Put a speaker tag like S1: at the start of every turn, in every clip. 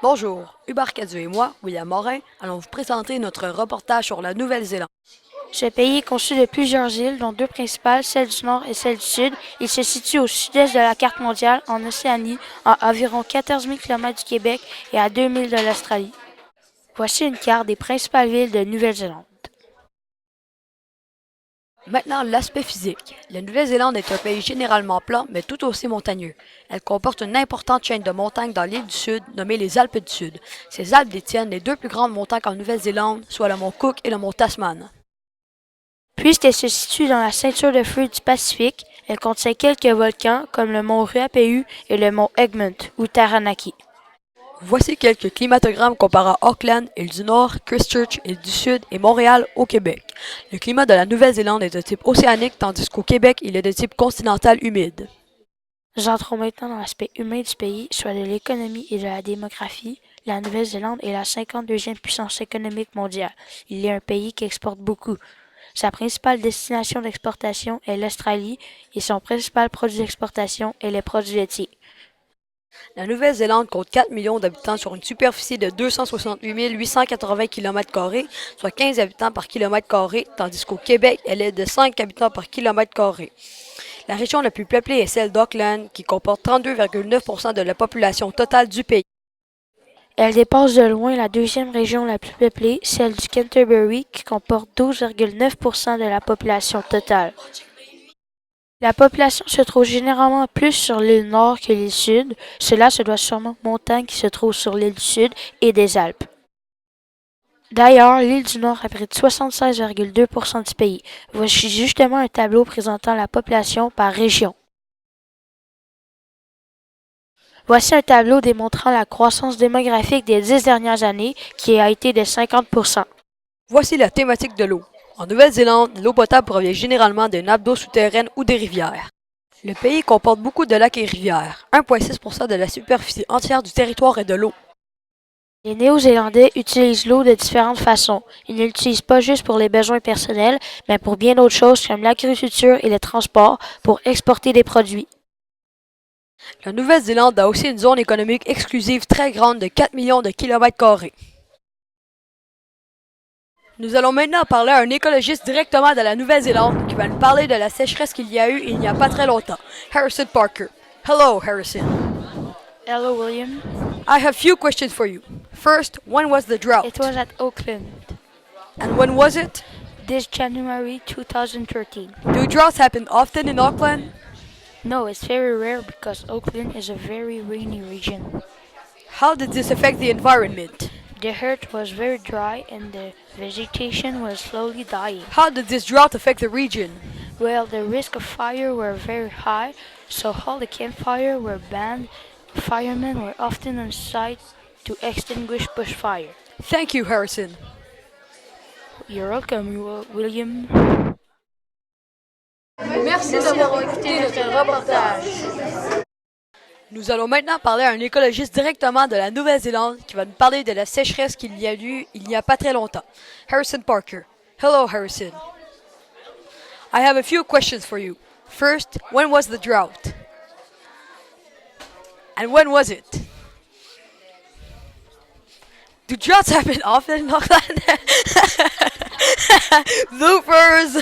S1: Bonjour, Hubert Cadieux et moi, William Morin, allons vous présenter notre reportage sur la Nouvelle-Zélande.
S2: Ce pays est conçu de plusieurs îles, dont deux principales, celle du Nord et celle du Sud. Il se situe au sud-est de la carte mondiale, en Océanie, à environ 14 000 km du Québec et à 2 000 de l'Australie. Voici une carte des principales villes de Nouvelle-Zélande.
S1: Maintenant, l'aspect physique. La Nouvelle-Zélande est un pays généralement plat, mais tout aussi montagneux. Elle comporte une importante chaîne de montagnes dans l'île du Sud, nommée les Alpes du Sud. Ces Alpes détiennent les deux plus grandes montagnes en Nouvelle-Zélande, soit le mont Cook et le mont Tasman.
S2: Puisqu'elle se situe dans la ceinture de feu du Pacifique, elle contient quelques volcans comme le mont Ruapehu et le mont Egmont ou Taranaki.
S1: Voici quelques climatogrammes comparant Auckland, île du Nord, Christchurch, île du Sud et Montréal au Québec. Le climat de la Nouvelle-Zélande est de type océanique, tandis qu'au Québec, il est de type continental humide.
S2: Nous entrons maintenant dans l'aspect humain du pays, soit de l'économie et de la démographie. La Nouvelle-Zélande est la 52e puissance économique mondiale. Il est un pays qui exporte beaucoup. Sa principale destination d'exportation est l'Australie et son principal produit d'exportation est les produits laitiers.
S1: La Nouvelle-Zélande compte 4 millions d'habitants sur une superficie de 268 880 km², soit 15 habitants par kilomètre carré, tandis qu'au Québec, elle est de 5 habitants par kilomètre carré. La région la plus peuplée est celle d'Auckland, qui comporte 32,9% de la population totale du pays.
S2: Elle dépasse de loin la deuxième région la plus peuplée, celle du Canterbury, qui comporte 12,9% de la population totale. La population se trouve généralement plus sur l'île Nord que l'île Sud. Cela se doit sûrement aux montagnes qui se trouvent sur l'île du Sud et des Alpes. D'ailleurs, l'île du Nord abrite 76,2% du pays. Voici justement un tableau présentant la population par région. Voici un tableau démontrant la croissance démographique des 10 dernières années qui a été de 50%.
S1: Voici la thématique de l'eau. En Nouvelle-Zélande, l'eau potable provient généralement des nappes d'eau souterraines ou des rivières. Le pays comporte beaucoup de lacs et rivières. 1,6% de la superficie entière du territoire est de l'eau.
S2: Les Néo-Zélandais utilisent l'eau de différentes façons. Ils ne l'utilisent pas juste pour les besoins personnels, mais pour bien d'autres choses comme l'agriculture et le transport pour exporter des produits.
S1: La Nouvelle-Zélande a aussi une zone économique exclusive très grande de 4 millions de kilomètres carrés. Nous allons maintenant parler à un écologiste directement de la Nouvelle-Zélande qui va nous parler de la sécheresse qu'il y a eu il n'y a pas très longtemps. Harrison Parker. Hello, Harrison.
S2: Hello, William.
S1: I have few questions for you. First, when was the drought?
S2: It was at Auckland,
S1: And when was it?
S2: this January 2013.
S1: Do droughts happen often in Auckland?
S2: No, it's very rare because Auckland is a very rainy region.
S1: How did this affect the environment?
S2: The earth was very dry and the vegetation was slowly dying.
S1: How did this drought affect the region?
S2: Well, the risk of fire were very high, so all the campfires were banned. Firemen were often on site to extinguish bushfire.
S1: Thank you, Harrison.
S2: You're welcome, William.
S1: Merci d'avoir écouté notre reportage. Nous allons maintenant parler à un écologiste directement de la Nouvelle-Zélande qui va nous parler de la sécheresse qu'il y a eu il n'y a pas très longtemps. Harrison Parker. Hello, Harrison. I have a few questions for you. First, when was the drought? And when was it? Do droughts happen often in Auckland? Bloopers!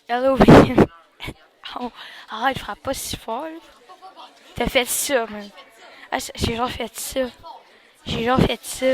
S2: Hello, William. Oh, arrête, frappe pas si fort. T'as fait ça, man. Ah, j'ai genre fait ça. J'ai genre fait ça.